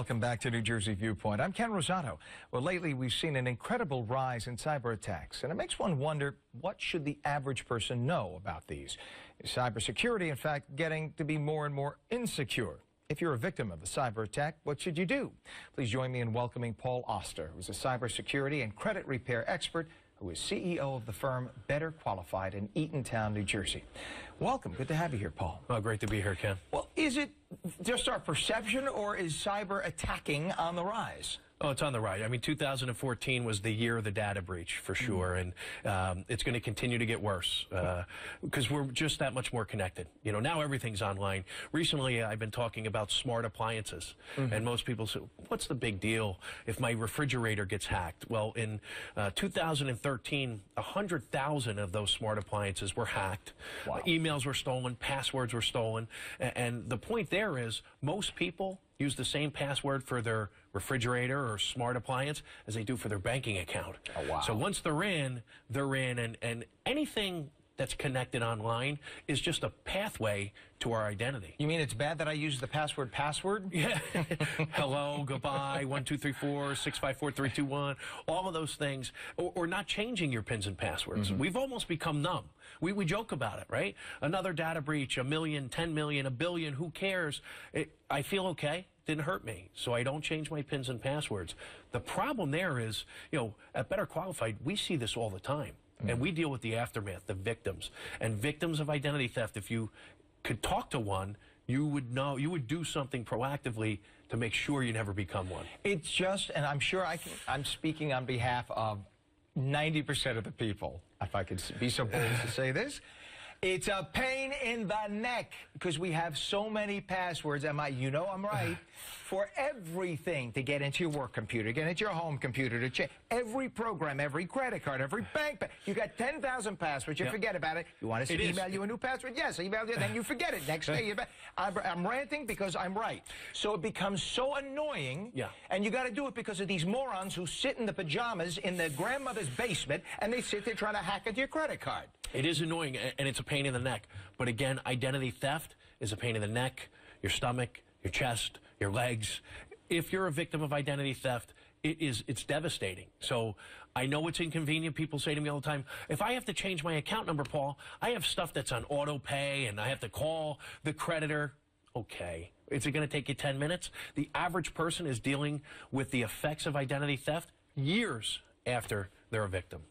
Welcome back to New Jersey Viewpoint. I'm Ken Rosato. Well, lately we've seen an incredible rise in cyber attacks, and it makes one wonder, what should the average person know about these? Is cybersecurity, in fact, getting to be more and more insecure? If you're a victim of a cyber attack, what should you do? Please join me in welcoming Paul Oster, who's a cybersecurity and credit repair expert who is CEO of the firm Better Qualified in Eatontown, New Jersey. Welcome. Good to have you here, Paul. Oh, great to be here, Ken. Well, is it just our perception, or is cyber attacking on the rise? Oh, it's on the rise. I mean, 2014 was the year of the data breach, for sure, and it's going to continue to get worse because we're just that much more connected. You know, now everything's online. Recently, I've been talking about smart appliances, and most people say, what's the big deal if my refrigerator gets hacked? Well, in 2013, 100,000 of those smart appliances were hacked. Wow. Emails were stolen, passwords were stolen, and the point there is most people use the same password for their refrigerator or smart appliance as they do for their banking account. Oh, wow. So once they're in, and anything that's connected online is just a pathway to our identity. You mean it's bad that I use the password? Yeah. Hello, goodbye, 1, 2, 3, 4, 6, 5, 4, 3, 2, 1, all of those things, or not changing your pins and passwords. We've almost become numb. We joke about it, right? Another data breach, 1 million, 10 million, 1 billion, who cares? I feel okay. Didn't hurt me, so I don't change my pins and passwords. The problem there is, you know, at Better Qualified, we see this all the time. And we deal with the aftermath, the victims. And victims of identity theft, if you could talk to one, you would know, you would do something proactively to make sure you never become one. It's just, and I'm sure I'm speaking on behalf of 90% of the people, if I could be so bold as to say this. It's a pain in the neck because we have so many passwords. You know I'm right, for everything, to get into your work computer, get into your home computer, to check every program, every credit card, every bank. You got 10,000 passwords. You forget about it. You want us to email you a new password? Yes, email you. Then you forget it. Next day you're back. I'm ranting because I'm right. So it becomes so annoying. Yeah. And you got to do it because of these morons who sit in the pajamas in their grandmother's basement and they sit there trying to hack into your credit card. It is annoying, and it's a pain in the neck. But again, identity theft is a pain in the neck, your stomach, your chest, your legs. If you're a victim of identity theft, it's devastating. So I know it's inconvenient. People say to me all the time, if I have to change my account number, Paul, I have stuff that's on auto pay, and I have to call the creditor. Okay. Is it going to take you 10 minutes? The average person is dealing with the effects of identity theft years after they're a victim.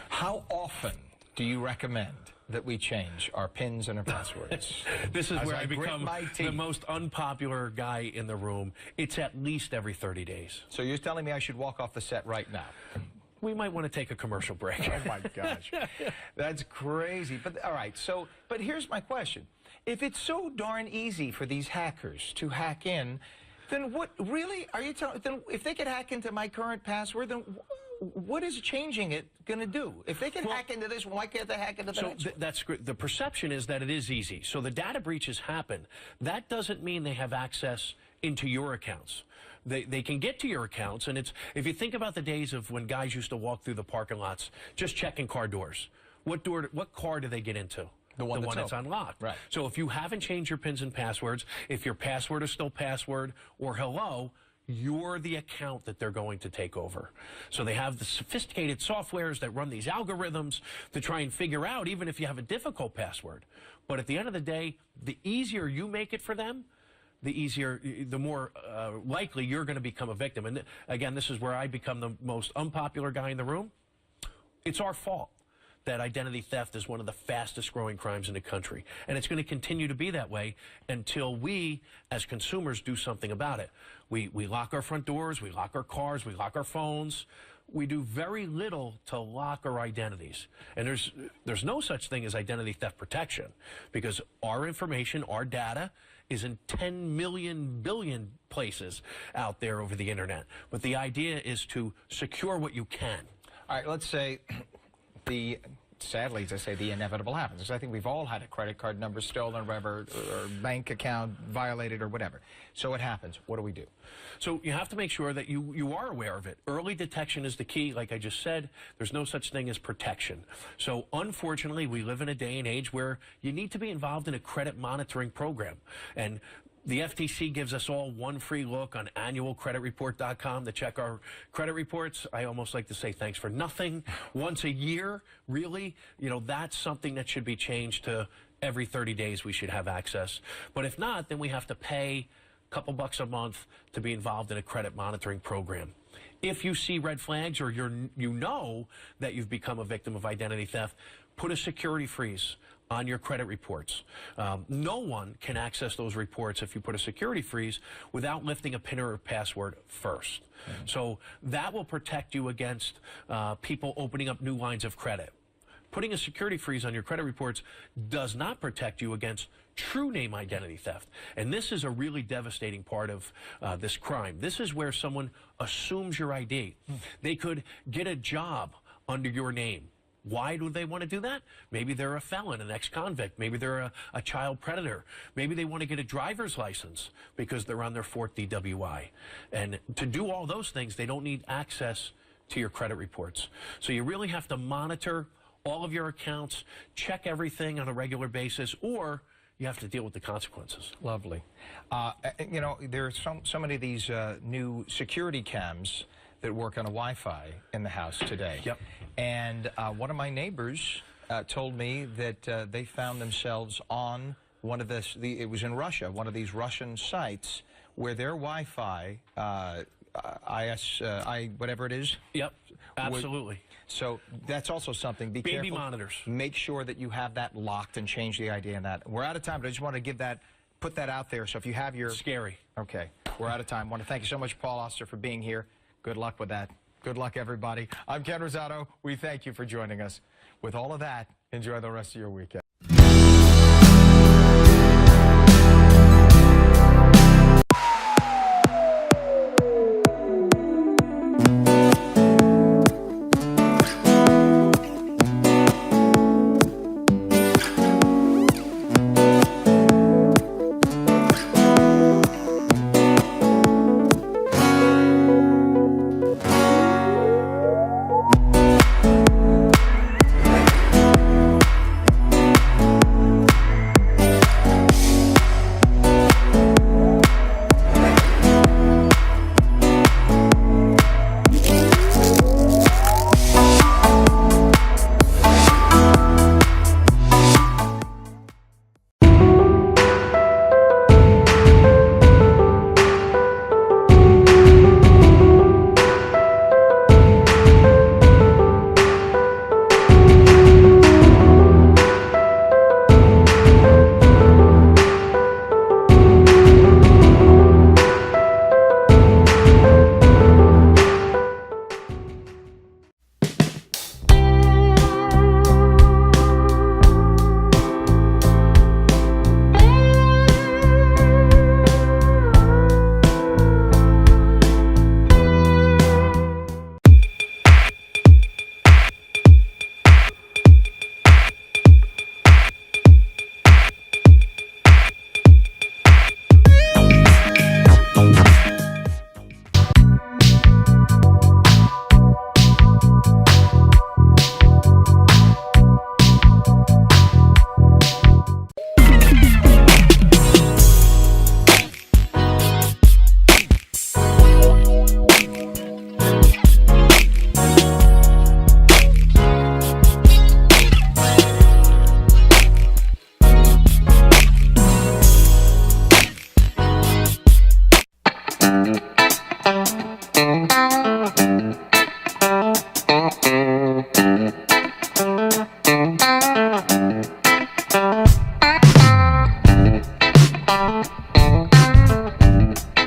How often do you recommend that we change our pins and our passwords? This is where I become the most unpopular guy in the room. It's at least every 30 days. So you're telling me I should walk off the set right now? We might want to take a commercial break. Oh, my gosh. That's crazy. But all right, but here's my question. If it's so darn easy for these hackers to hack in, then what really are you telling? Then if they could hack into my current password, then what is changing it going to do? If they can hack into this, why can't they hack into the next one? That's great. The perception is that it is easy. So the data breaches happen. That doesn't mean they have access into your accounts. They can get to your accounts, and if you think about the days of when guys used to walk through the parking lots just checking car doors, what car do they get into? The one that's unlocked. Right. So if you haven't changed your pins and passwords, if your password is still password or hello, you're the account that they're going to take over. So they have the sophisticated softwares that run these algorithms to try and figure out, even if you have a difficult password. But at the end of the day, the easier you make it for them, the more likely you're going to become a victim. And again, this is where I become the most unpopular guy in the room. It's our fault that identity theft is one of the fastest growing crimes in the country. And it's going to continue to be that way until we, as consumers, do something about it. We lock our front doors, we lock our cars, we lock our phones. We do very little to lock our identities. And there's no such thing as identity theft protection because our information, our data, is in 10 million billion places out there over the internet. But the idea is to secure what you can. All right, let's say sadly, as I say, the inevitable happens. Because I think we've all had a credit card number stolen or whatever, or bank account violated or whatever. So it happens. What do we do? So you have to make sure that you are aware of it. Early detection is the key. Like I just said, there's no such thing as protection. So unfortunately, we live in a day and age where you need to be involved in a credit monitoring program. And The FTC gives us all one free look on annualcreditreport.com to check our credit reports. I almost like to say thanks for nothing. Once a year, really, that's something that should be changed to every 30 days we should have access. But if not, then we have to pay a couple bucks a month to be involved in a credit monitoring program. If you see red flags or you know that you've become a victim of identity theft, put a security freeze on your credit reports. No one can access those reports if you put a security freeze without lifting a PIN or a password first. So that will protect you against people opening up new lines of credit. Putting a security freeze on your credit reports does not protect you against true name identity theft. And this is a really devastating part of this crime. This is where someone assumes your ID. They could get a job under your name. Why do they want to do that? Maybe they're a felon, an ex-convict. Maybe they're a child predator. Maybe they want to get a driver's license because they're on their 4th DWI. And to do all those things, they don't need access to your credit reports. So you really have to monitor all of your accounts, check everything on a regular basis, or you have to deal with the consequences. Lovely. There are so many of these new security cams that work on a Wi-Fi in the house today. Yep. And one of my neighbors told me that they found themselves on one of it was in Russia, one of these Russian sites where their Wi-Fi, whatever it is. Yep, absolutely. So that's also something. Be Baby careful. monitors. Make sure that you have that locked and change the ID on that. We're out of time, but I just want to put that out there. So if you have your... Scary. Okay, we're out of time. I want to thank you so much, Paul Oster, for being here. Good luck with that. Good luck, everybody. I'm Ken Rosato. We thank you for joining us. With all of that, enjoy the rest of your weekend.